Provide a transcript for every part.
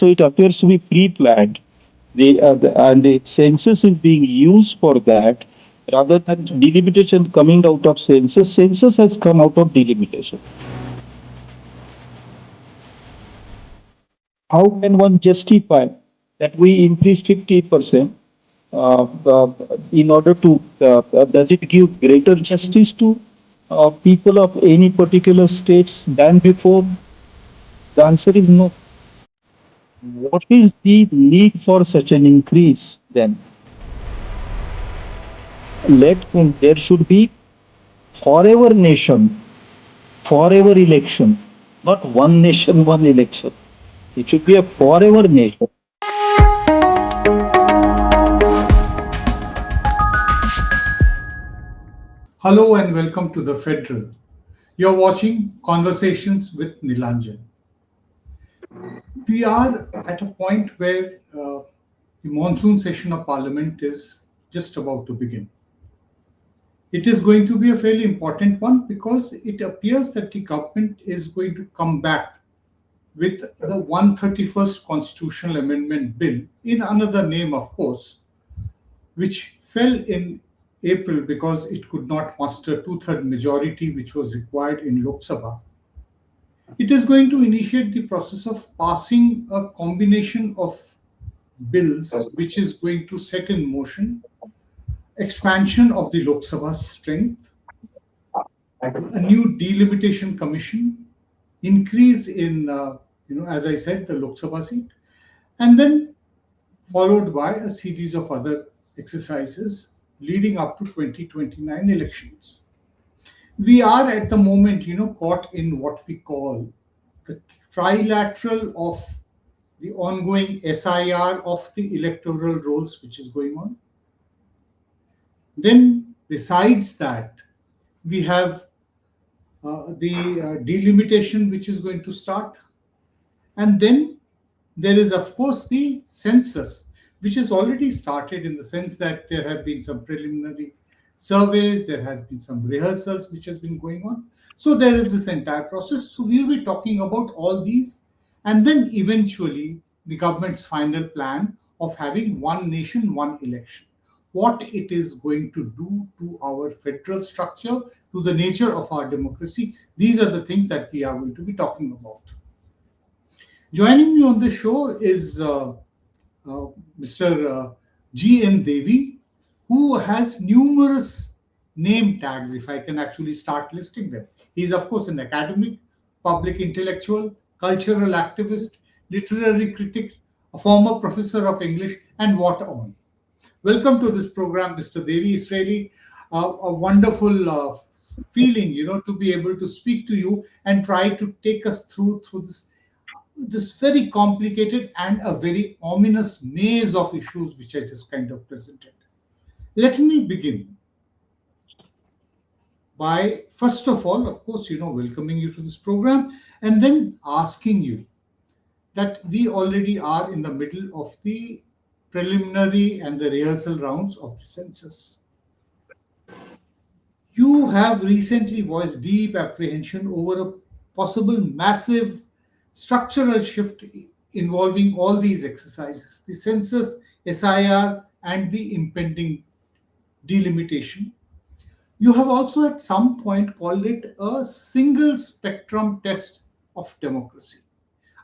So it appears to be pre-planned. And the census is being used for that rather than delimitation coming out of census. Census has come out of delimitation. How can one justify that we increase 50% in order to, does it give greater justice to people of any particular states than before? The answer is no. What is the need for such an increase then? There should be forever nation, forever election, not one nation, one election. It should be a forever nation. Hello and welcome to the Federal. You're watching Conversations with Nilanjan. We are at a point where the monsoon session of Parliament is just about to begin. It is going to be a fairly important one because it appears that the government is going to come back with the 131st Constitutional Amendment Bill, in another name, of course, which fell in April because it could not muster two-thirds majority which was required in Lok Sabha. It is going to initiate the process of passing a combination of bills which is going to set in motion expansion of the Lok Sabha strength, a new delimitation commission, increase in, as I said, the Lok Sabha seat, and then followed by a series of other exercises leading up to 2029 elections. We are at the moment, caught in what we call the trilateral of the ongoing SIR of the electoral rolls which is going on. Then, besides that, we have the delimitation which is going to start. And then there is, of course, the census, which has already started in the sense that there have been some preliminary surveys, there has been some rehearsals which has been going on. So there is this entire process. So we'll be talking about all these, and then eventually the government's final plan of having one nation, one election. What it is going to do to our federal structure, to the nature of our democracy, these are the things that we are going to be talking about. Joining me on the show is Mr. GN Devy, who has numerous name tags, if I can actually start listing them. He is, of course, an academic, public intellectual, cultural activist, literary critic, a former professor of English, and what on. Welcome to this program, Mr. Devy. It's really a wonderful feeling, to be able to speak to you and try to take us through this very complicated and a very ominous maze of issues which I just kind of presented. Let me begin by, first of all, of course, welcoming you to this program and then asking you that we already are in the middle of the preliminary and the rehearsal rounds of the census. You have recently voiced deep apprehension over a possible massive structural shift involving all these exercises, the census, SIR, and the impending delimitation. You have also at some point called it a single spectrum test of democracy.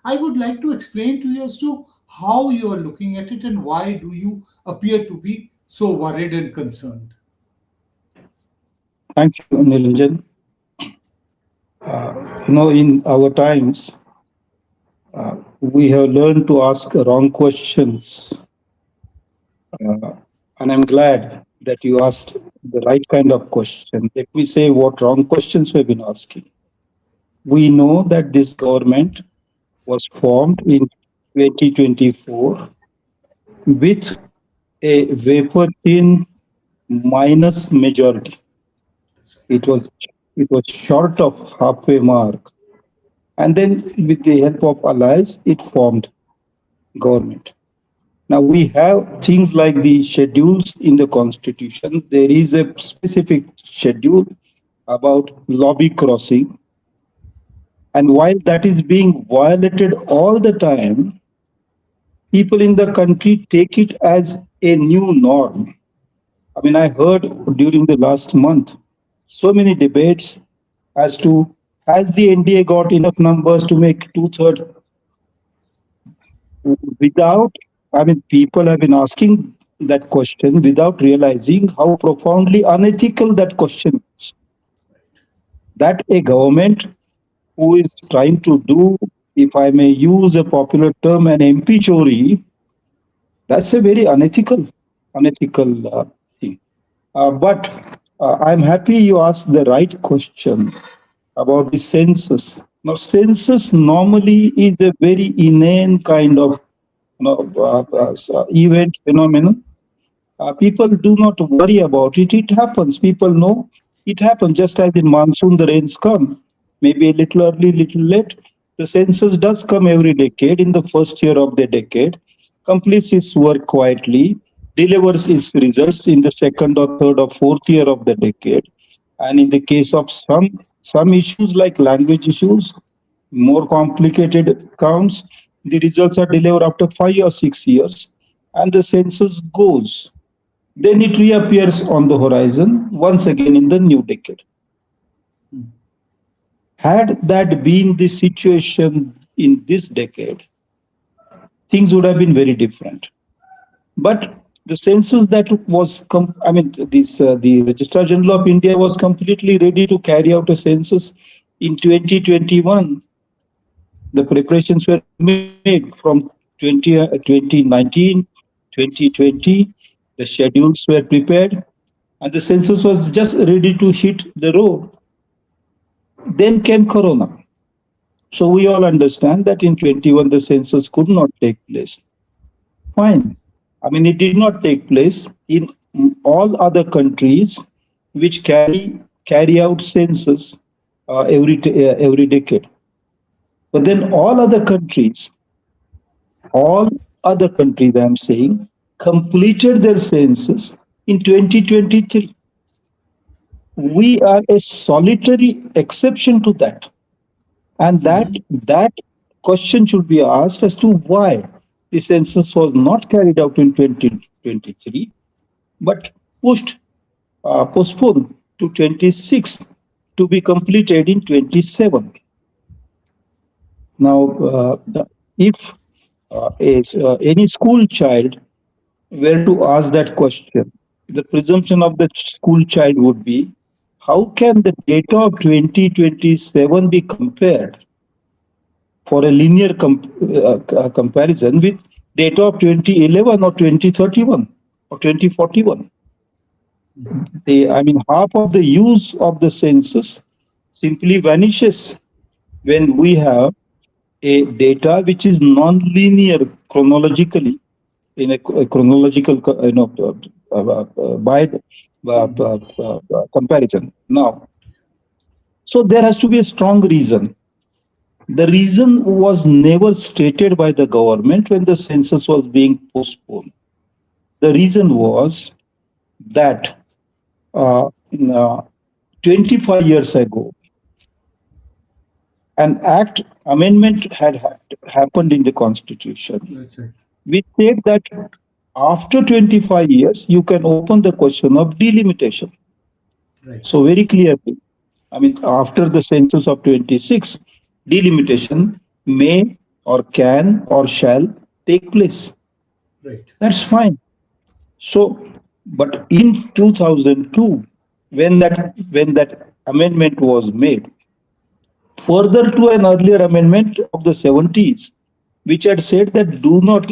I would like to explain to you as to how you are looking at it and why do you appear to be so worried and concerned. Thank you, Nilanjan. In our times, we have learned to ask wrong questions. And I'm glad that you asked the right kind of question. Let me say what wrong questions we've been asking. We know that this government was formed in 2024 with a vapor thin minus majority. It was short of halfway mark. And then with the help of allies, it formed government. Now we have things like the schedules in the constitution. There is a specific schedule about lobby crossing. And while that is being violated all the time, people in the country take it as a new norm. I mean, I heard during the last month so many debates as to has the NDA got enough numbers to make two-thirds without, I mean, people have been asking that question without realizing how profoundly unethical that question is. That a government who is trying to do, if I may use a popular term, an MP chori, that's a very unethical thing. But I'm happy you asked the right question about the census. Now, census normally is a very inane kind of event phenomenon. People do not worry about it. It happens. People know it happens. Just as in monsoon, the rains come. Maybe a little early, little late. The census does come every decade. In the first year of the decade, completes its work quietly, delivers its results in the second or third or fourth year of the decade. And in the case of some issues like language issues, more complicated counts, the results are delivered after 5 or 6 years, and the census goes. Then it reappears on the horizon once again in the new decade. Had that been the situation in this decade, things would have been very different. But the census that was, the Registrar General of India was completely ready to carry out a census in 2021. The preparations were made from 2019, 2020. The schedules were prepared, and the census was just ready to hit the road. Then came Corona. So we all understand that in 21 the census could not take place. Fine. I mean, it did not take place in all other countries which carry out census every decade. But then all other countries, I'm saying, completed their census in 2023. We are a solitary exception to that. And that question should be asked as to why the census was not carried out in 2023, but postponed to 26 to be completed in 27. Now, if any school child were to ask that question, the presumption of the school child would be, how can the data of 2027 be compared for a linear comparison with data of 2011 or 2031 or 2041? Half of the use of the census simply vanishes when we have a data which is non-linear chronologically in a chronological comparison. Now, so there has to be a strong reason. The reason was never stated by the government when the census was being postponed. The reason was that 25 years ago, an act amendment had happened in the constitution. That's right. We said that after 25 years, you can open the question of delimitation. Right. So very clearly, after the census of 26, delimitation may or can or shall take place. Right. That's fine. So, but in 2002, when that amendment was made, further to an earlier amendment of the 70s, which had said that do not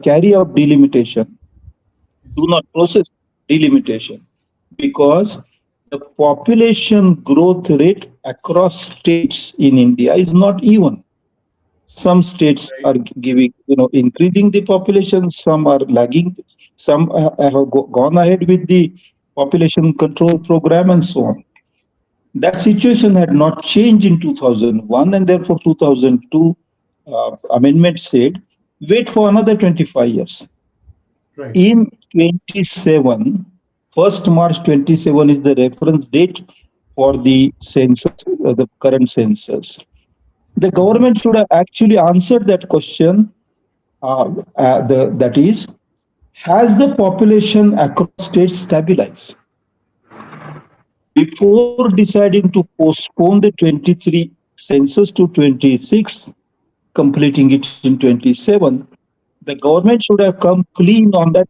carry out delimitation, do not process delimitation, because the population growth rate across states in India is not even. Some states are giving, increasing the population, some are lagging, some have gone ahead with the population control program and so on. That situation had not changed in 2001, and therefore 2002 amendment said, wait for another 25 years. Right. In 27, 1st March 27 is the reference date for the census, the current census. The government should have actually answered that question that is, has the population across states stabilized? Before deciding to postpone the 23 census to 26, completing it in 27, the government should have come clean on that.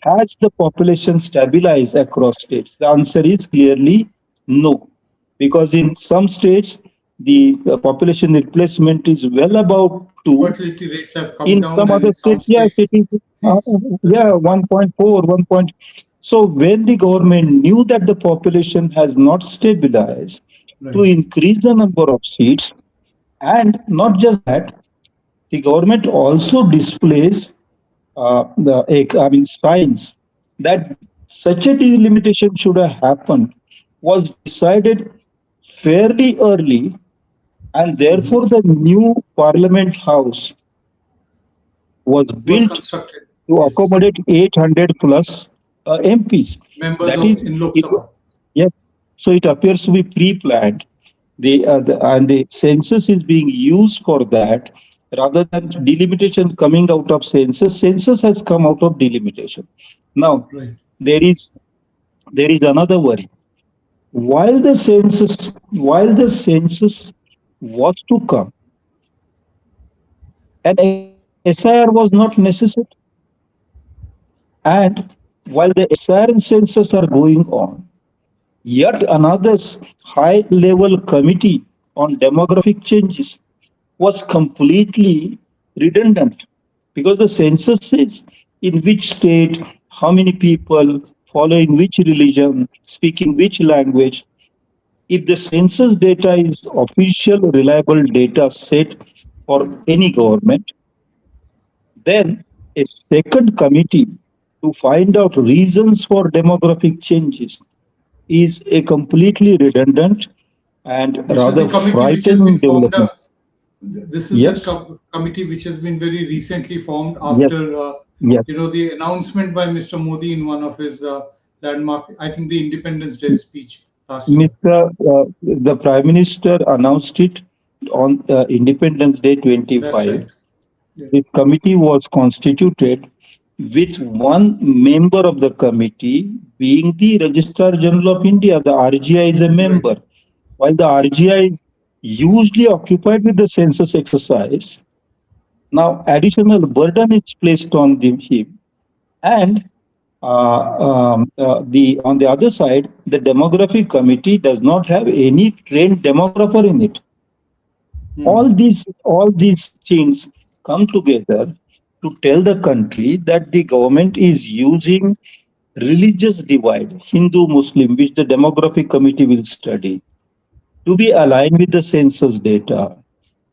Has the population stabilized across states? The answer is clearly no, because in some states the population replacement is well above 2. Fertility rates have come In down, some and other in some states, yes, it states, is, yes, that's yeah, right. 1.4, 1 point. So when the government knew that the population has not stabilized, to Right. increase the number of seats, and not just that, the government also displays I mean, signs that such a delimitation should have happened was decided fairly early, and Mhm. therefore the new Parliament House was Was built constructed. to Yes. accommodate 800 plus MPs. Members That of is, in Lok it, Sabha. yes. So it appears to be pre-planned. And the census is being used for that rather than delimitation coming out of census. Census has come out of delimitation. Now, Right. there is there is another worry. While the census was to come, an SIR was not necessary. And while the SIR and census are going on, yet another high level committee on demographic changes was completely redundant, because the census says in which state, how many people, following which religion, speaking which language. If the census data is official, reliable data set for any government, then a second committee to find out reasons for demographic changes is a completely redundant and This is the rather committee which has been frightening formed development. up. This is the Yes, committee which has been very recently formed yes, after, yes. the announcement by Mr. Modi in one of his landmark, I think, the Independence Day speech last year. The Prime Minister announced it on Independence Day That's 25. right. Yeah. The committee was constituted with one member of the committee being the Registrar General of India. The RGI is a Right. member. While the RGI is usually occupied with the census exercise, now additional burden is placed on him. And the on the other side, the demographic committee does not have any trained demographer in it. Hmm. All these things come together to tell the country that the government is using religious divide, Hindu Muslim, which the demographic committee will study, to be aligned with the census data,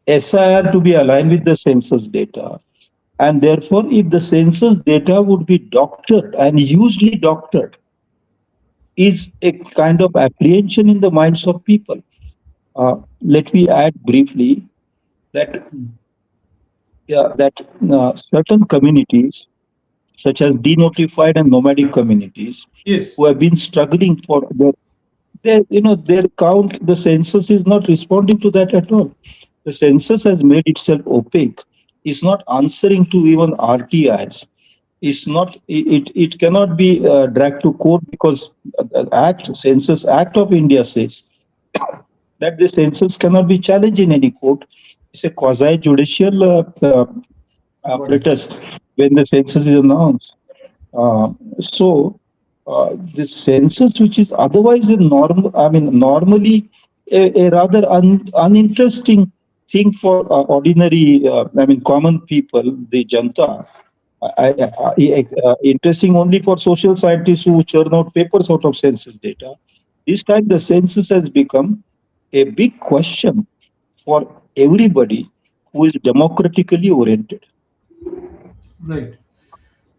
SIR to be aligned with the census data. And therefore, if the census data would be doctored and hugely doctored, is a kind of apprehension in the minds of people. Let me add briefly that Hmm. certain communities, such as denotified and nomadic communities, who Yes. have been struggling for their count, the census is not responding to that at all. The census has made itself opaque. It's not answering to even RTIs. It's not. It cannot be dragged to court because the Census Act of India says that the census cannot be challenged in any court. It's a quasi judicial Body. protest when the census is announced. So the census, which is otherwise a normally a rather uninteresting thing for ordinary, common people, the janta. Interesting only for social scientists who churn out papers out of census data. This time, the census has become a big question for everybody who is democratically oriented. Right.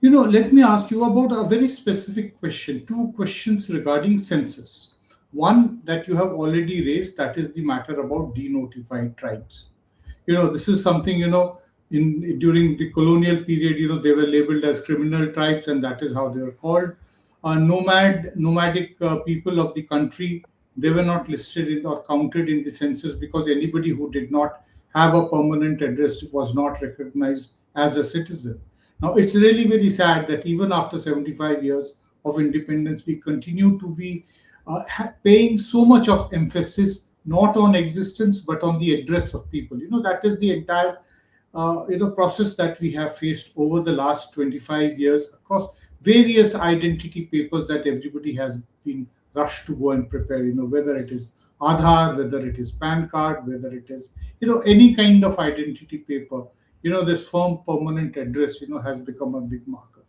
Let me ask you about a very specific question, two questions regarding census. One that you have already raised, that is the matter about denotified tribes. This is something, in during the colonial period, they were labeled as criminal tribes, and that is how they were called. Nomadic people of the country, they were not listed in or counted in the census because anybody who did not have a permanent address was not recognized as a citizen. Now, it's really very sad that even after 75 years of independence, we continue to be paying so much of emphasis not on existence but on the address of people. That is the entire process that we have faced over the last 25 years across various identity papers that everybody has been rushed to go and prepare. Whether it is Aadhaar, whether it is PAN card, whether it is any kind of identity paper. This firm permanent address has become a big marker.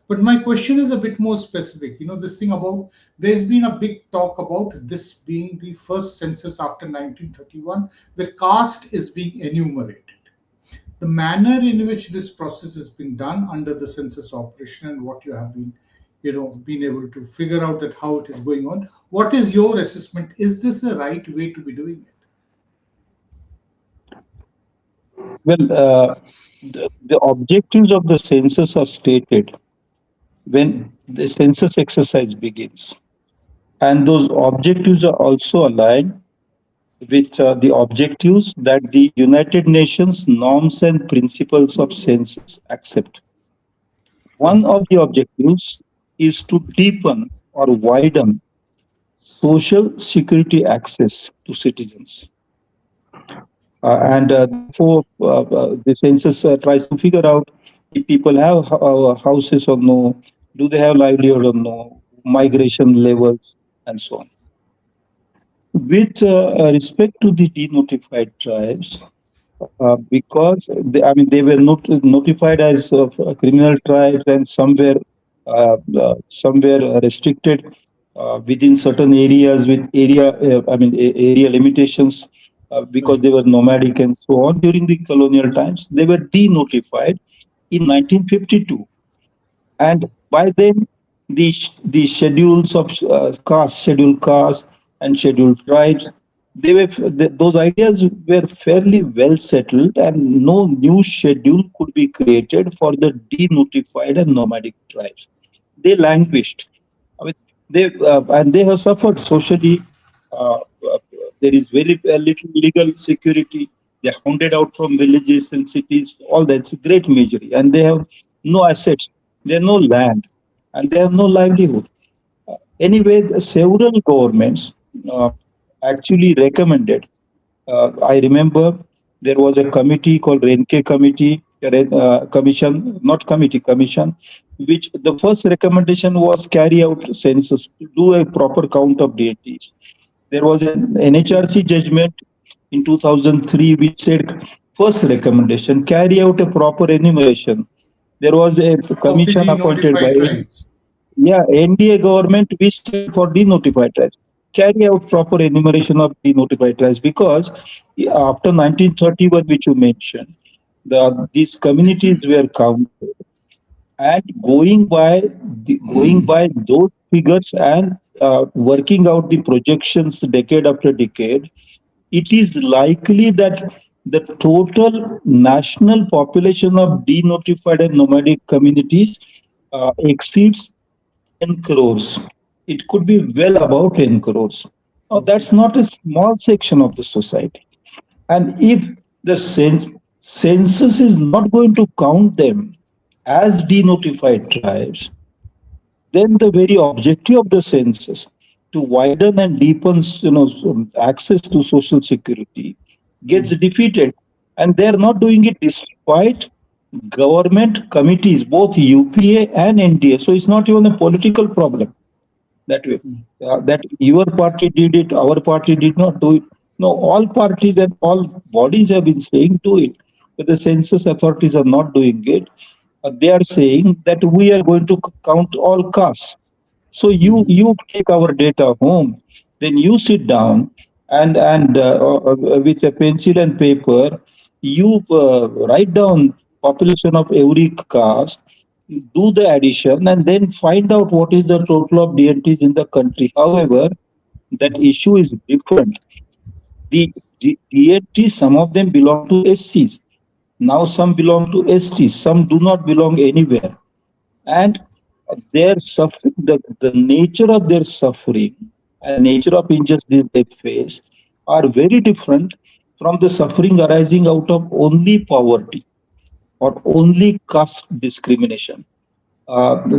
But my question is a bit more specific. This thing about there's been a big talk about this being the first census after 1931 where caste is being enumerated. The manner in which this process has been done under the census operation and what you have been able to figure out that how it is going on. What is your assessment? Is this the right way to be doing it? Well, the objectives of the census are stated when the census exercise begins. And those objectives are also aligned with the objectives that the United Nations norms and principles of census accept. Right. One of the objectives is to deepen or widen social security access to citizens. And therefore, the census tries to figure out if people have houses or no, do they have livelihood or no, migration levels, and so on. With respect to the denotified tribes, because they were not notified as criminal tribes, and somewhere restricted within certain areas with area limitations, because Right. they were nomadic and so on during the colonial times. They were denotified in 1952, and by then the schedules of scheduled castes and scheduled tribes, those ideas were fairly well settled, and no new schedule could be created for the denotified and nomadic tribes. They languished. I mean, they have suffered socially. Uh, uh, there is very little legal security. They're hounded out from villages and cities. All that's great misery, and they have no assets. They have no land, and they have no livelihood. Anyway, several governments uh, actually recommended. I remember there was a committee called Renke Committee, Commission, not committee, commission, which the first recommendation was carry out census, do a proper count of deities. There was an NHRC judgment in 2003 which said, first recommendation, carry out a proper enumeration. There was a Of the commission appointed by denotified tribes. NDA government which said for denotified tribes, carry out proper enumeration of denotified tribes, because after 1931, which you mentioned, these communities were counted, and going by those figures and working out the projections decade after decade, it is likely that the total national population of denotified and nomadic communities exceeds 10 crores. It could be well above 10 crores. Now, Okay. that's not a small section of the society. And if the census is not going to count them as denotified tribes, then the very objective of the census, to widen and deepen access to social security, gets defeated. And they are not doing it despite government committees, both UPA and NDA. So it's not even a political problem that way. That your party did it, our party did not do it. No, all parties and all bodies have been saying do it, but the census authorities are not doing it. They are saying that we are going to count all castes. So you take our data home, then you sit down and with a pencil and paper, you write down population of every caste, do the addition, and then find out what is the total of DNTs in the country. However, that issue is different. The DNTs, some of them belong to SCs. Now some belong to STs. Some do not belong anywhere, and their suffering, the nature of their suffering and nature of injustice they face are very different from the suffering arising out of only poverty. or only caste discrimination.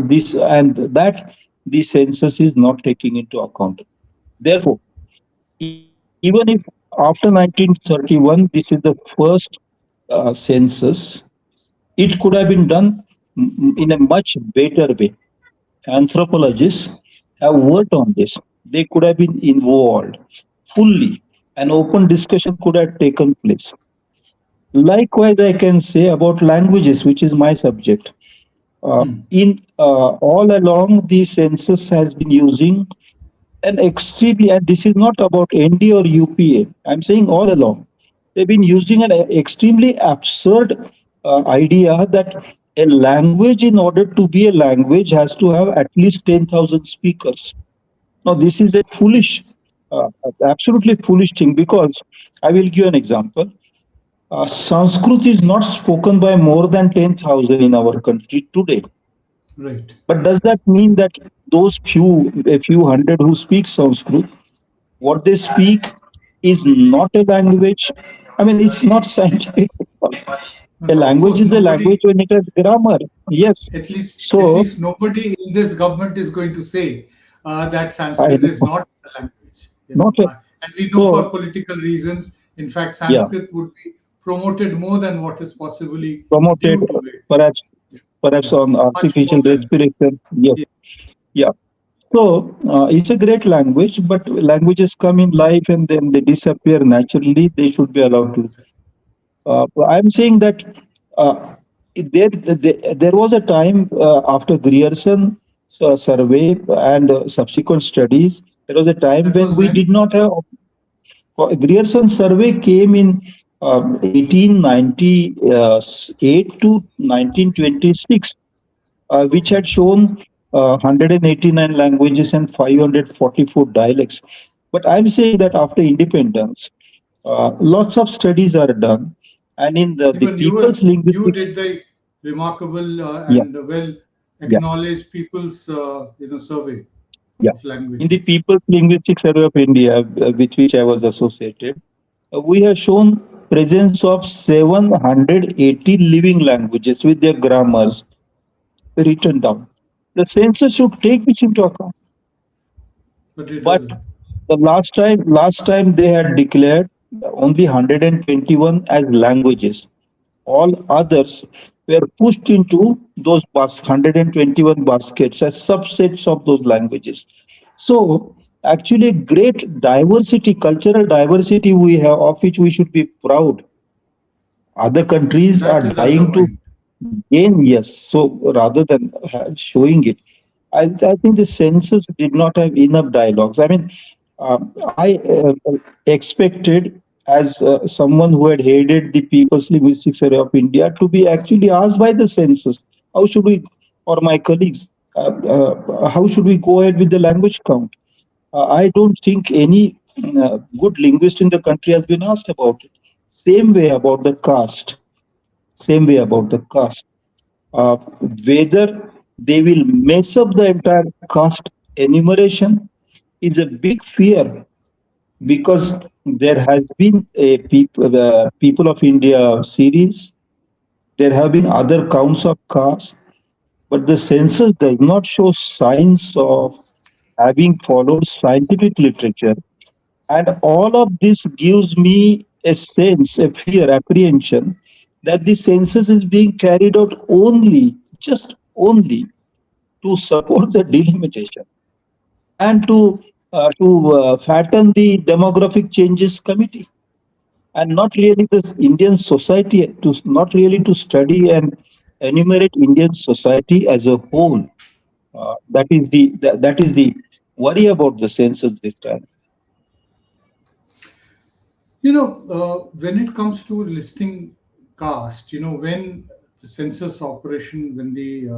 This and that the census is not taking into account. Therefore, even if after 1931 this is the first census, it could have been done in a much better way. Anthropologists have worked on this. They could have been involved fully. An open discussion could have taken place. Likewise, I can say about languages, which is my subject. In all along, the census has been using an extremely, and this is not about ND or UPA. I'm saying all along, they've been using an extremely absurd idea that a language, in order to be a language, has to have at least 10,000 speakers. Now, this is a foolish, uh, absolutely foolish thing because I will give you an example. Sanskrit is not spoken by more than 10,000 in our country today. Right. But does that mean that those a few hundred who speak Sanskrit, what they speak is not a language? I mean, it's not scientific. A And of language course, is a language nobody, when it has grammar. Yes. at So, least nobody in this government is going to say that I Sanskrit is know, not a language. not a, And we know for so, political reasons, in fact, yeah, Sanskrit would be promoted more than what is possibly promoted due to it. perhaps, perhaps Yeah, on much more artificial than. respiration. Yes. Yeah, Yeah. So it's a great language, but languages come in life and then they disappear naturally. They should be allowed to. I'm saying that there was a time after Grierson survey and subsequent studies, there was a time that when was we when. did not have. Grierson survey came in 1898 to 1926, which Okay. had shown 189 languages and 544 dialects. But I'm saying that after independence, lots of studies are done, and in the Even people's you linguistics, did the remarkable yeah, and well yeah, acknowledged people's survey yeah. of In the languages. People's Linguistic Survey of India, with which I was associated, we have shown presence of 780 living languages with their grammars written down. The census should take this into account. But it But doesn't. the last time they had declared only 121 as languages. All others were pushed into those 121 baskets as subsets of those languages. So actually, great diversity, cultural diversity we have, of which we should be proud. Other countries are That is dying to undermined. gain, yes. So rather than showing it, I think the census did not have enough dialogues. I mean, I expected, as someone who had headed the People's Linguistic Survey of India, to be actually asked by the census, how should we, or my colleagues, how should we go ahead with the language count? I don't think any good linguist in the country has been asked about it. Same way about the caste. Same way about the caste. Uh, Whether they will mess up the entire caste enumeration is a big fear because there has been a people of India series. There have been other counts of caste, but the census does not show signs of having followed scientific literature. And all of this gives me a sense, a fear, apprehension that the census is being carried out only, just only to support the delimitation and to fatten the demographic changes committee, and not really the Indian society, to not really to study and enumerate Indian society as a whole. That is the worry about the census this time. When it comes to listing caste, when the census operation, when the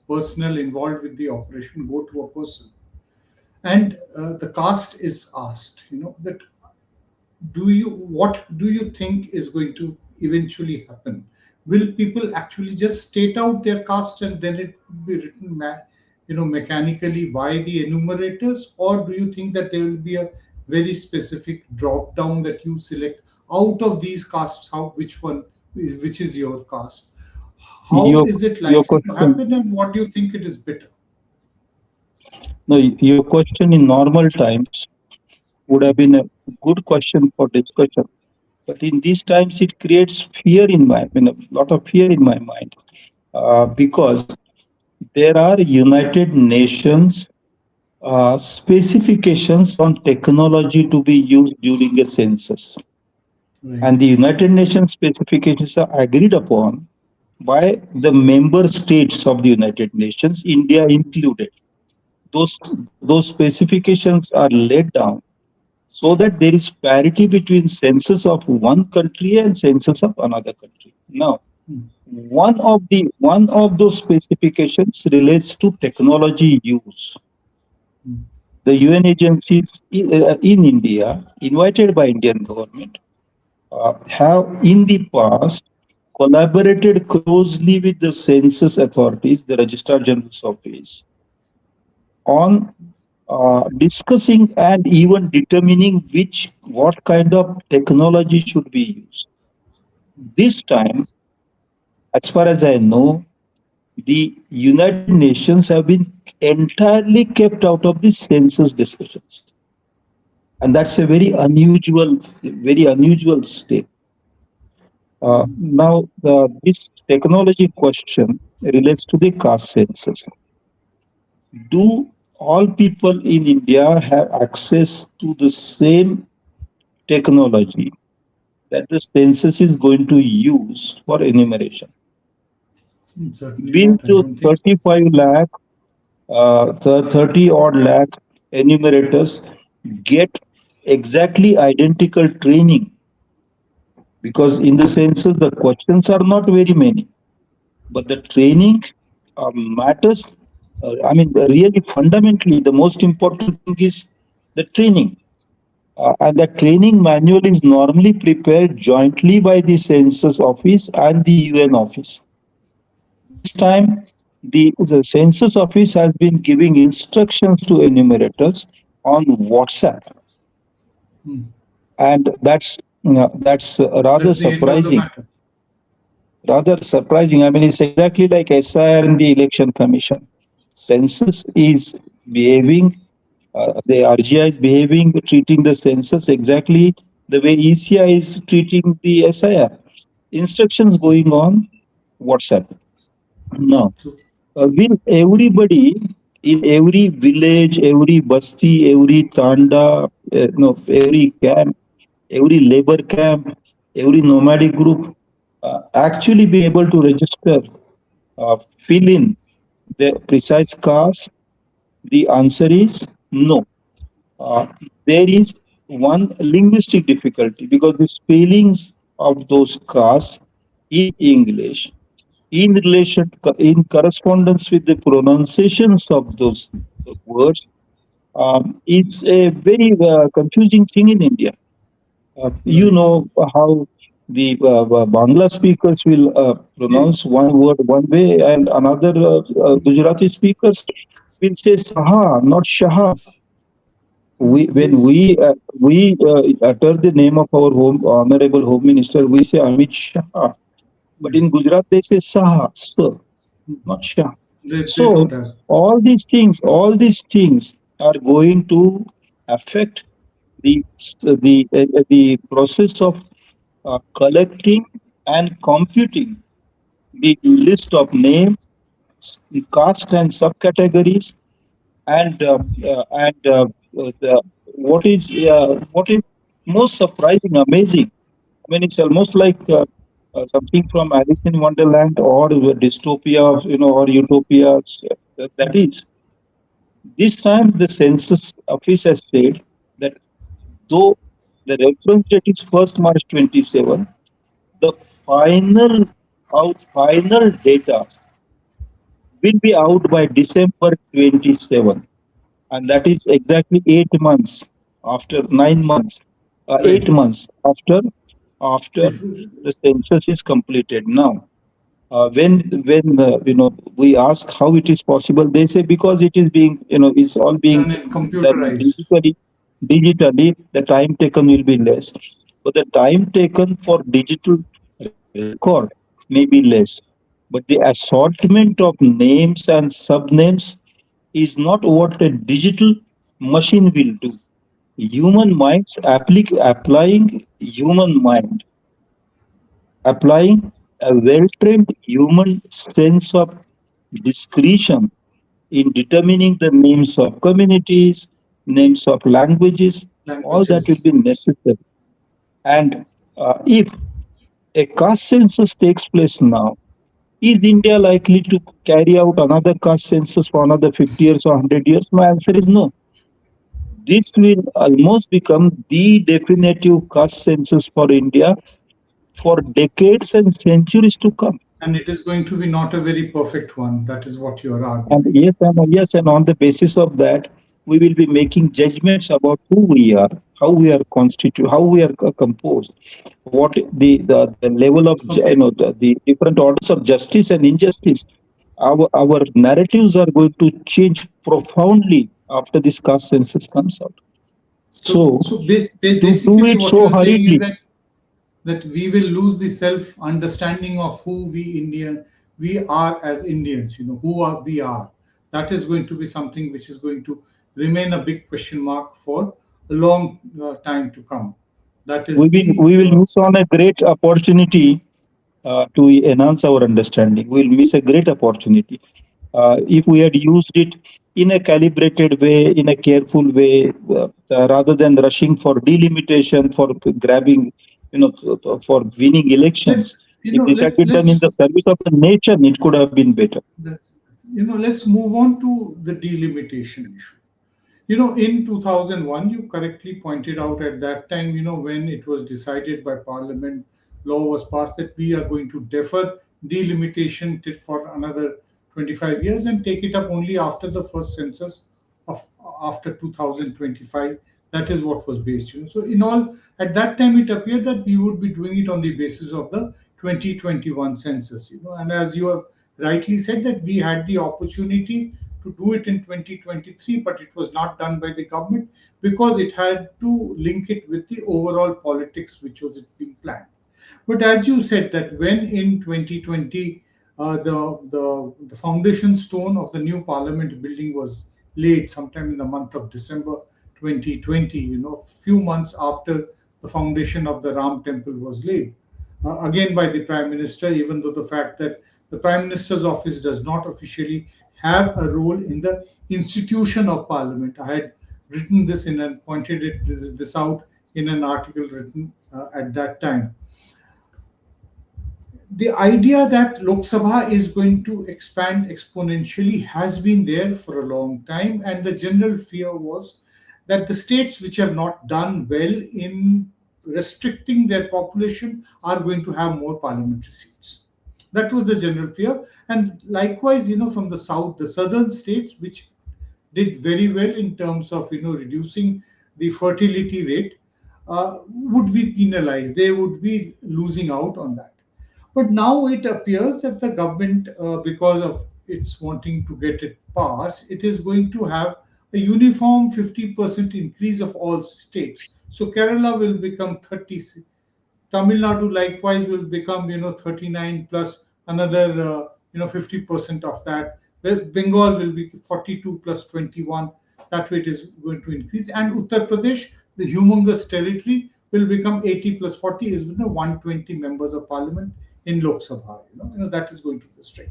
personnel involved with the operation go to a person and the caste is asked, that what do you think is going to eventually happen? Will people actually just state out their caste and then it will be written mechanically by the enumerators, or do you think that there will be a very specific drop down that you select out of these castes, how which one which is your caste? How your is it your likely to question. happen, and what do you think it is better? No, your question in normal times would have been a good question for discussion. But in these times, it creates fear in my, a lot of fear in my mind, because there are United Nations specifications on technology to be used during a census. Right. And the United Nations specifications are agreed upon by the member states of the United Nations, India included. Those specifications are laid down so that there is parity between census of one country and census of another country. Now, Hmm. one of those specifications relates to technology use. Hmm. The UN agencies in India, invited by Indian government, have in the past collaborated closely with the census authorities, the Registrar General's office, on discussing and even determining what kind of technology should be used. This time, as far as I know, the United Nations have been entirely kept out of the census discussions, and that's a very unusual state. Now, this technology question relates to the caste census. Do all people in India have access to the same technology that the census is going to use for enumeration? Certainly Will not. I those don't think so. 35 lakh, the 30 odd lakh enumerators get exactly identical training? Because in the census, the questions are not very many, but the training matters. Really fundamentally, the most important thing is the training. And the training manual is normally prepared jointly by the census office and the UN office. This time, the census office has been giving instructions to enumerators on WhatsApp, Hmm. and that's rather That's the end of the surprising. matter. Rather surprising. I mean, it's exactly like SIR and the Election Commission. Census is behaving, the RGI is behaving, treating the census exactly the way ECI is treating the SIR. Instructions going on WhatsApp. Now, So, will everybody in every village, every basti, every tanda, no, every camp, every labor camp, every nomadic group actually be able to register, fill in the precise cast? The answer is no. Uh, there is one linguistic difficulty because the spellings of those castes in English, in correspondence with the pronunciations of those words, is a very confusing thing in India. You right. know how the Bangla speakers will pronounce Yes. one word one way, and another Gujarati speakers will say Saha, not Shaha. When Yes. we utter the name of our home honorable home minister, we say Amit Shah. But in Gujarat, they say Saha, sir, not Shah. They don't So have. all these things are going to affect the process of collecting and computing the list of names, the caste and subcategories, and what is most surprising, amazing. I mean, it's almost like something from Alice in Wonderland or the dystopia, or utopia. That is, this time the census office has said that though the reference date is 1st March 27, the final data will be out by December 27, and that is exactly 8 months after 9 months, eight Right. months after Before, the census is completed. Now, when we ask how it is possible, they say because it is being it's all being done and done computerized. digitally, the time taken will be less, but the time taken for digital record may be less. But the assortment of names and subnames is not what a digital machine will do. Human minds applying human mind, applying a well-trained human sense of discretion in determining the names of communities, names of languages, all that will languages. be necessary. And if a caste census takes place now, is India likely to carry out another caste census for another 50 years or 100 years? My answer is no. This will almost become the definitive caste census for India for decades and centuries to come. And it is going to be not a very perfect one. That is what you are And arguing. yes, and on the basis of that, we will be making judgments about who we are, how we are constituted, how we are composed, what the level of Okay. the different orders of justice and injustice. Our narratives are going to change profoundly after this caste census comes out. So, So to do basically, it what you so are saying is hurriedly, that we will lose the self understanding of who we are as Indians. Who are we are. That is going to be something which is going to remain a big question mark for a long time to come. That is the we will miss on a great opportunity to enhance our understanding. We'll miss a great opportunity if we had used it in a calibrated way, in a careful way, rather than rushing for delimitation, for grabbing, for winning elections. let's If this had been done in the service of the nation, it could have been better. let's let's move on to the delimitation issue. In 2001, you correctly pointed out at that time, when it was decided by Parliament, law was passed that we are going to defer delimitation for another 25 years and take it up only after the first census of after 2025. That is what was based. So in all, at that time, it appeared that we would be doing it on the basis of the 2021 census. And as you have rightly said, that we had the opportunity to do it in 2023, but it was not done by the government because it had to link it with the overall politics which was being planned. But as you said, that when in 2020 the foundation stone of the new parliament building was laid sometime in the month of December 2020, few months after the foundation of the Ram temple was laid, again by the prime minister, even though the fact that the prime minister's office does not officially have a role in the institution of parliament. I had written this in and pointed this out in an article written at that time. The idea that Lok Sabha is going to expand exponentially has been there for a long time, and the general fear was that the states which have not done well in restricting their population are going to have more parliamentary seats. That was the general fear. And likewise, from the south, the southern states, which did very well in terms of reducing the fertility rate, would be penalized. They would be losing out on that. But now it appears that the government, because of its wanting to get it passed, it is going to have a uniform 50% increase of all states. So Kerala will become 30, Tamil Nadu likewise will become 39 plus another 50% of that. Bengal will be 42 plus 21. That way it is going to increase. And Uttar Pradesh, the humongous territory, will become 80 plus 40 is 120 members of parliament in Lok Sabha. That is going to be straight.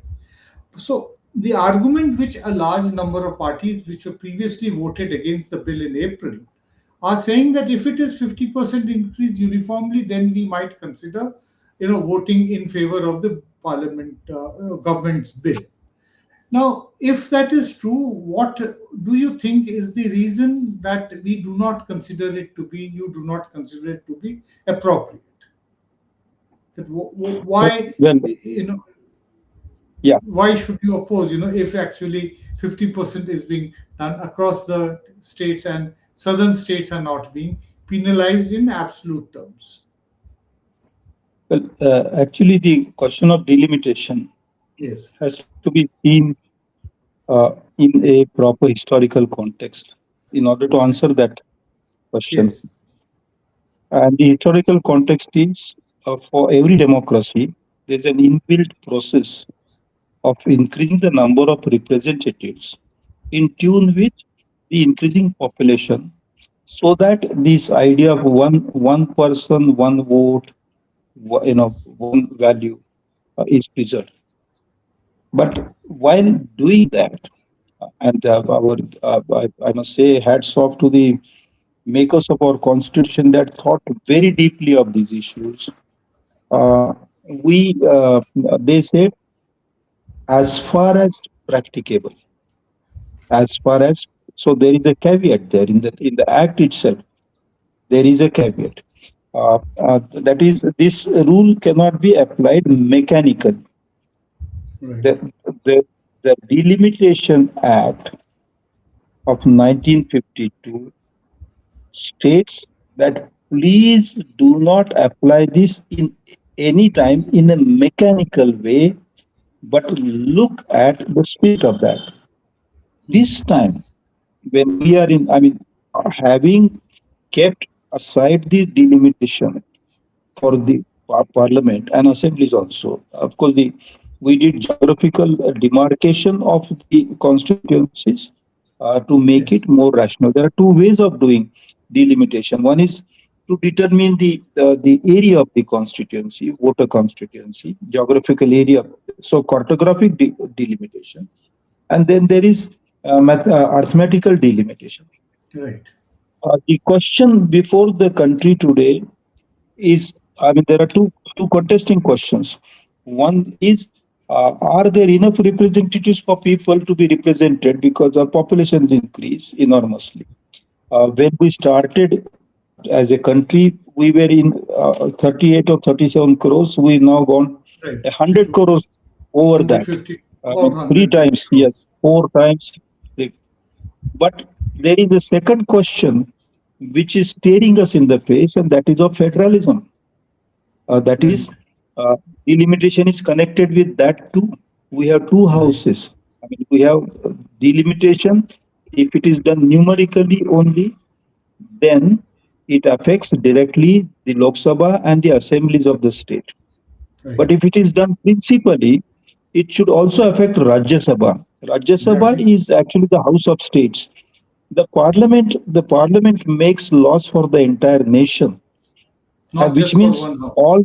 So the argument which a large number of parties which were previously voted against the bill in April are saying that if it is 50% increase uniformly, then we might consider voting in favor of the parliament government's bill. Now, if that is true, what do you think is the reason that we do not consider it to be, you do not consider it to be appropriate? That Well, why, well, yeah. why should you oppose, if actually 50% is being done across the states and southern states are not being penalized in absolute terms? Well, actually, the question of delimitation Yes, has to be seen in a proper historical context in order to that's right. answer that question. Yes, And the historical context is for every democracy, there's an inbuilt process of increasing the number of representatives in tune with the increasing population, so that this idea of one person, one vote, Yes. one value is preserved. But while doing that, I must say, hats off to the makers of our constitution that thought very deeply of these issues. Uh, we They said, as far as practicable, as far as, so there is a caveat there in the act itself. There is a caveat. That is, this rule cannot be applied mechanically. Right. The, the, the Delimitation Act of 1952 states that please do not apply this in any time in a mechanical way, but look at the spirit of that. This time, when we are in, having kept aside the delimitation for the parliament and assemblies also. Of course, we did geographical demarcation of the constituencies to make Yes. it more rational. There are two ways of doing delimitation. One is to determine the area of the constituency, voter constituency, geographical area, so cartographic delimitation, and then there is arithmetical delimitation. Right. The question before the country today is, there are two contesting questions. One is, are there enough representatives for people to be represented, because our populations increase enormously. When we started as a country, we were in 38 or 37 crores. We now gone Right. It 100 was crores over that. 150, I about mean, three 150 times, yes, crores. four times. But there is a second question which is staring us in the face, and that is of federalism. That Right. is, uh, delimitation is connected with that too. We have two Right. houses. We have delimitation. If it is done numerically only, then it affects directly the Lok Sabha and the assemblies of the state. Right. But if it is done principally, it should also affect Rajya Sabha. Rajya Sabha Exactly. is actually the House of States. The parliament makes laws for the entire nation, Not which just for means one house. all,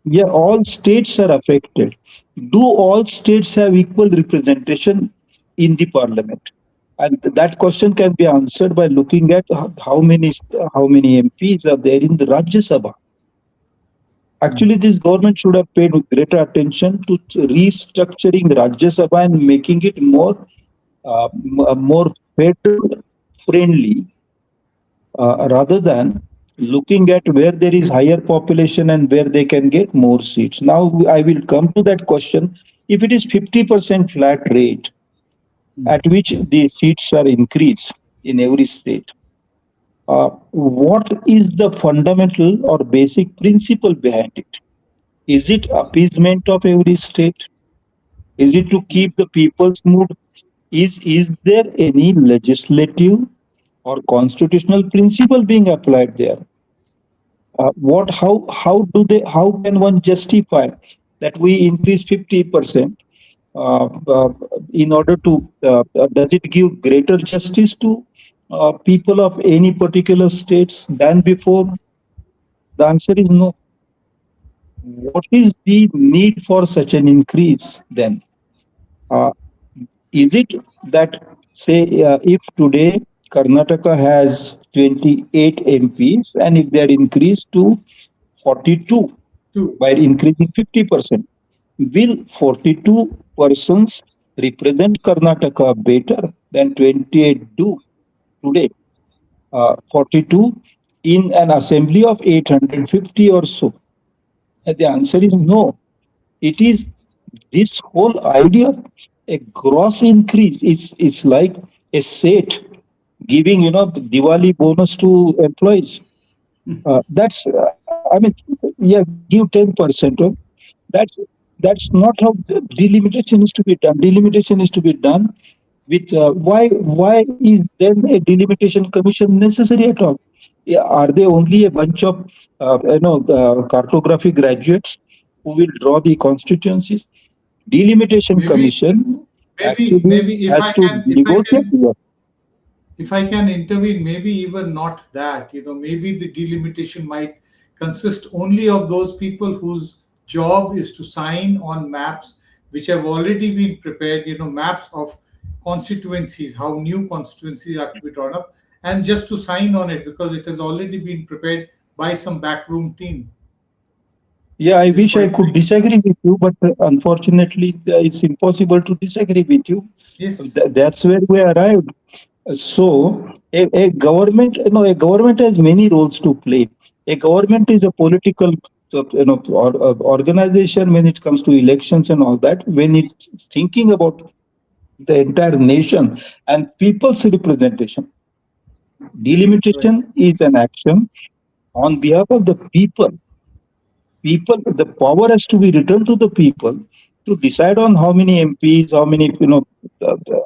yeah, all states are affected. Do all states have equal representation in the parliament? And that question can be answered by looking at how many MPs are there in the Rajya Sabha. Actually, this government should have paid greater attention to restructuring Rajya Sabha and making it more federal friendly, rather than looking at where there is higher population and where they can get more seats. Now, I will come to that question. If it is 50% flat rate at which the seats are increased in every state, what is the fundamental or basic principle behind it? Is it appeasement of every state? Is it to keep the people's mood? Is there any legislative or constitutional principle being applied there? What how can one justify that we increase 50% uh, in order to does it give greater justice to people of any particular states than before? The answer is no. What is the need for such an increase then? Uh, is it that, say, if today Karnataka has 28 MPs, and if they are increased to 42 Two. by increasing 50%, will 42 persons represent Karnataka better than 28 do today? 42 in an assembly of 850 or so? And the answer is no. It is this whole idea of a gross increase is like a set giving, Diwali bonus to employees. That's yeah, give 10%. That's not how the delimitation is to be done. Delimitation is to be done with, why is then a delimitation commission necessary at all? Yeah, are they only a bunch of cartography graduates who will draw the constituencies? Delimitation Maybe, Commission actually maybe has to negotiate. if I can intervene, maybe even not that. Maybe the delimitation might consist only of those people whose job is to sign on maps which have already been prepared. Maps of constituencies, how new constituencies are to be drawn up, and just to sign on it because it has already been prepared by some backroom team. Yeah, I It is wish I quite could disagree with you, but unfortunately, it's impossible to disagree with you. yes, That's where we arrived. So, a government, a government has many roles to play. A government is a political, organization when it comes to elections and all that. When it's thinking about the entire nation and people's representation, right, delimitation is an action on behalf of the people. The power has to be returned to the people to decide on how many MPs, how many,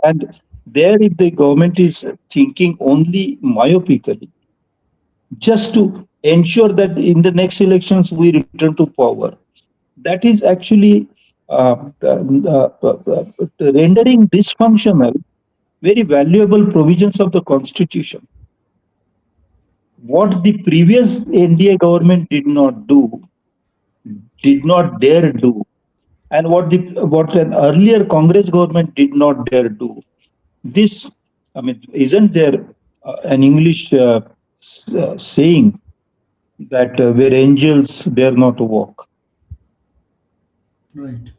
and there if the government is thinking only myopically, just to ensure that in the next elections we return to power, that is actually rendering dysfunctional very valuable provisions of the constitution. What the previous NDA government did not do, did not dare do, and what an earlier Congress government did not dare do. This, I mean, isn't there an English saying that where angels dare not walk? right.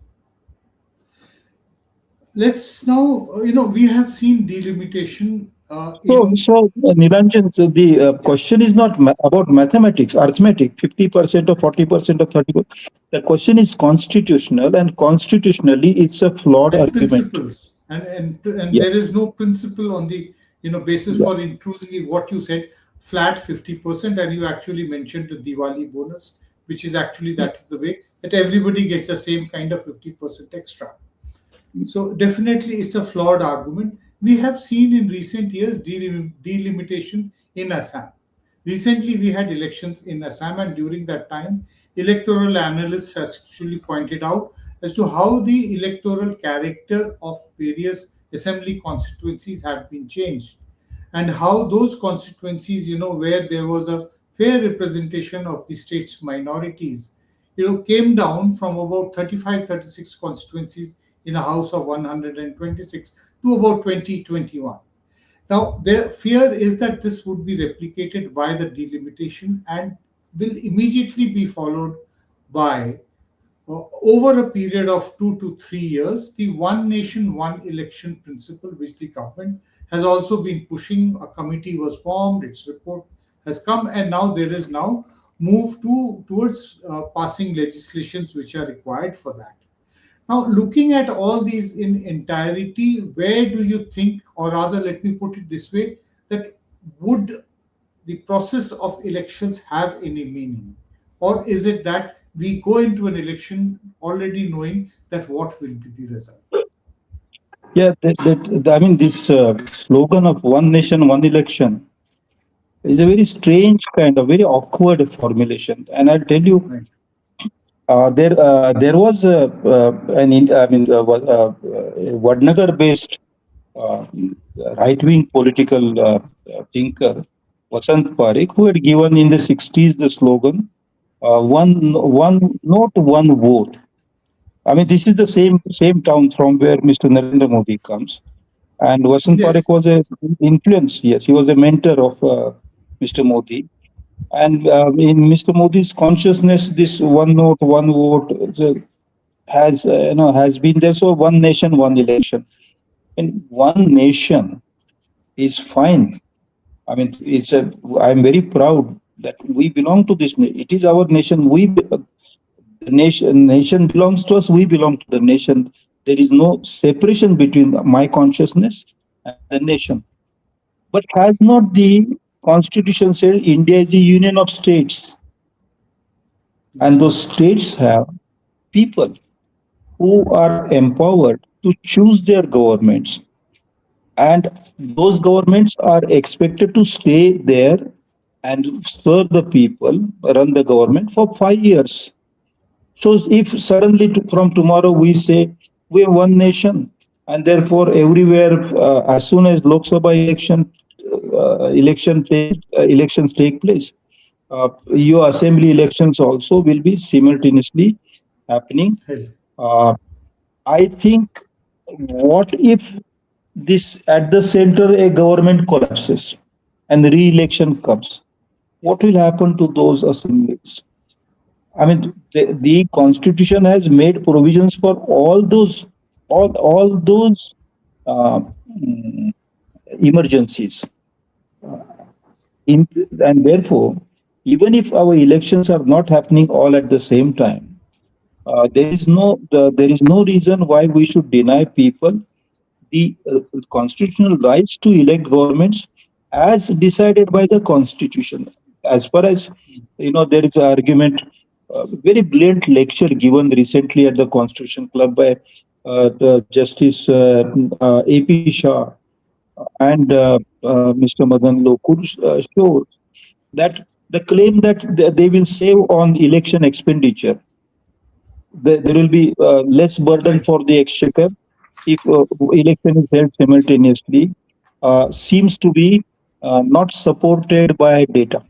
Let's now, we have seen delimitation in, Nilanjan, so the yeah, question is not about mathematics, arithmetic, 50% or 40% or 30%. The question is constitutional, and constitutionally, it's a flawed and argument. principles, and Yeah, there is no principle on the basis yeah, for including what you said, flat 50%, and you actually mentioned the Diwali bonus, which is actually that is the way that everybody gets the same kind of 50% extra. So definitely, it's a flawed argument. We have seen in recent years delimitation in Assam. Recently, we had elections in Assam, and during that time, electoral analysts actually pointed out as to how the electoral character of various assembly constituencies had been changed, and how those constituencies, where there was a fair representation of the state's minorities, came down from about 35, 36 constituencies in a house of 126 to about 20, 21. Now, their fear is that this would be replicated by the delimitation and will immediately be followed by, over a period of 2 to 3 years, the one nation, one election principle, which the government has also been pushing. A committee was formed, its report has come, and now there is now move towards passing legislations which are required for that. Now, looking at all these in entirety, where do you think, or rather, let me put it this way, that would the process of elections have any meaning? Or is it that we go into an election already knowing that what will be the result? yeah. I mean, this slogan of one nation, one election is a very strange kind of very awkward formulation. And I'll tell you, Right. there was I mean, Vadnagar-based uh, right-wing political thinker, Vasant Parekh, who had given in the 60s the slogan, one note, one vote. I mean, this is the same town from where Mr. Narendra Modi comes. And Vasant Parekh Yes. was a influence, yes, he was a mentor of Mr. Modi. And in Mr. Modi's consciousness, this one note, one vote has been there. So one nation, one election. And one nation is fine. I mean, I'm very proud that we belong to this. It is our nation. The nation belongs to us. We belong to the nation. There is no separation between my consciousness and the nation. But has not the Constitution said India is a union of states, That's and right. those states have people who are empowered to choose their governments, and those governments are expected to stay there and serve the people, run the government for 5 years. So if suddenly from tomorrow we say We have one nation, and therefore everywhere, as soon as Lok Sabha elections take place, your assembly elections also will be simultaneously happening. Hell. Uh, I think, what if this at the center a government collapses and re-election comes? What will happen to those assemblies? I mean, the constitution has made provisions for all those uh, mm, emergencies. In, and therefore, even if our elections are not happening all at the same time, there is no reason why we should deny people the constitutional rights to elect governments as decided by the constitution. As far as there is an argument, very brilliant lecture given recently at the Constitution Club by the Justice AP Shah and Mr. Madan Lokur, shows that the claim that they will save on election expenditure, there will be less burden Right. for the exchequer if election is held simultaneously, seems to be not supported by data.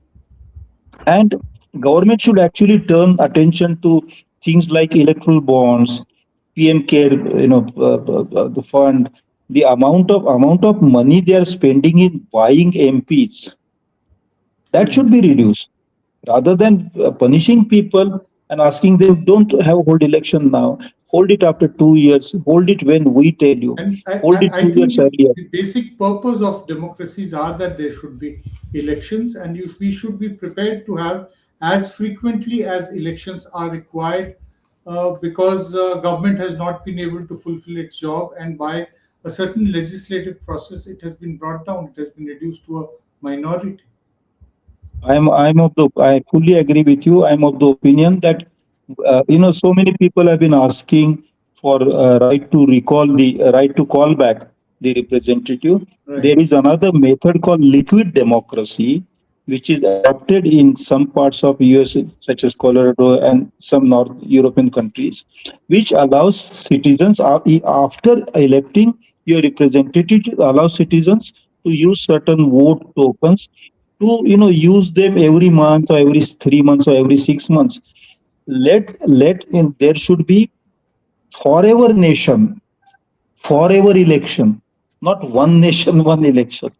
And government should actually turn attention to things like electoral bonds, PM Care, the fund, the amount of money they are spending in buying MPs, that Right. should be reduced rather than punishing people and asking them, don't have hold election now, hold it after 2 years, hold it when we tell you, And hold it I two think years earlier. the basic purpose of democracies are that there should be elections, and we should be prepared to have as frequently as elections are required, because government has not been able to fulfill its job, and by a certain legislative process, it has been brought down, it has been reduced to a minority. I fully agree with you. I'm of the opinion that so many people have been asking for right to call back the representative. Right. There is another method called liquid democracy, which is adopted in some parts of US, such as Colorado and some North European countries, which allows citizens after electing your representative, allows citizens to use certain vote tokens to use them every month or every 3 months or every 6 months. Let in there should be forever nation, forever election, not one nation, one election.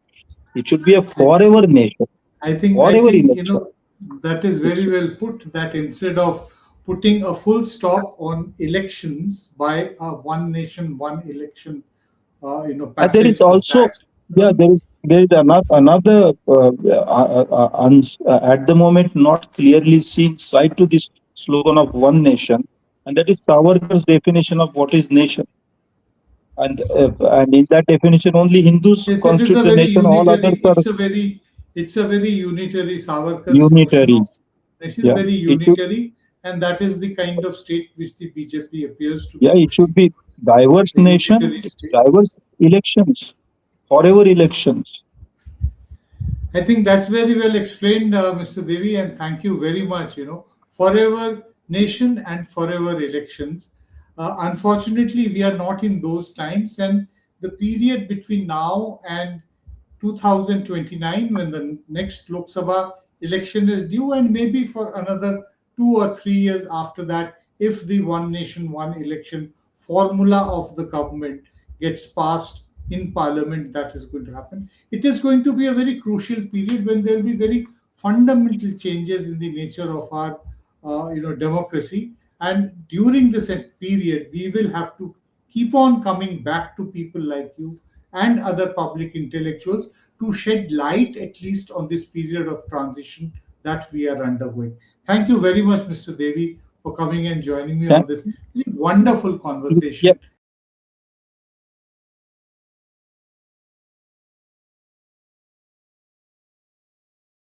It should be a I, forever nation, I forever think election. that is very It's well put. That instead of putting a full stop on elections by a one nation, one election, there is passage of also, that. yeah, there is another at the moment not clearly seen side to this slogan of one nation, and that is Savarkar's definition of what is nation. And in that definition, only Hindus Yes, it is constitute a the very nation. All unitary. others are It's a very unitary. Savarkar's notion of unitaries. nation is Yeah, very it should. unitary, and that is the kind of state which the BJP appears to be Yeah, it should pushing be towards, diverse a nation, unitary state. diverse elections, forever elections. I think that's very well explained, Mr. Devi, and thank you very much. Forever nation and forever elections. Unfortunately, we are not in those times, and the period between now and 2029, when the next Lok Sabha election is due, and maybe for another 2 or 3 years after that, if the one nation, one election formula of the government gets passed in parliament, that is going to happen. It is going to be a very crucial period when there will be very fundamental changes in the nature of our democracy. And during this period, we will have to keep on coming back to people like you and other public intellectuals to shed light at least on this period of transition that we are undergoing. Thank you very much, Mr. Devi, for coming and joining me Thank, on this really wonderful yeah, conversation.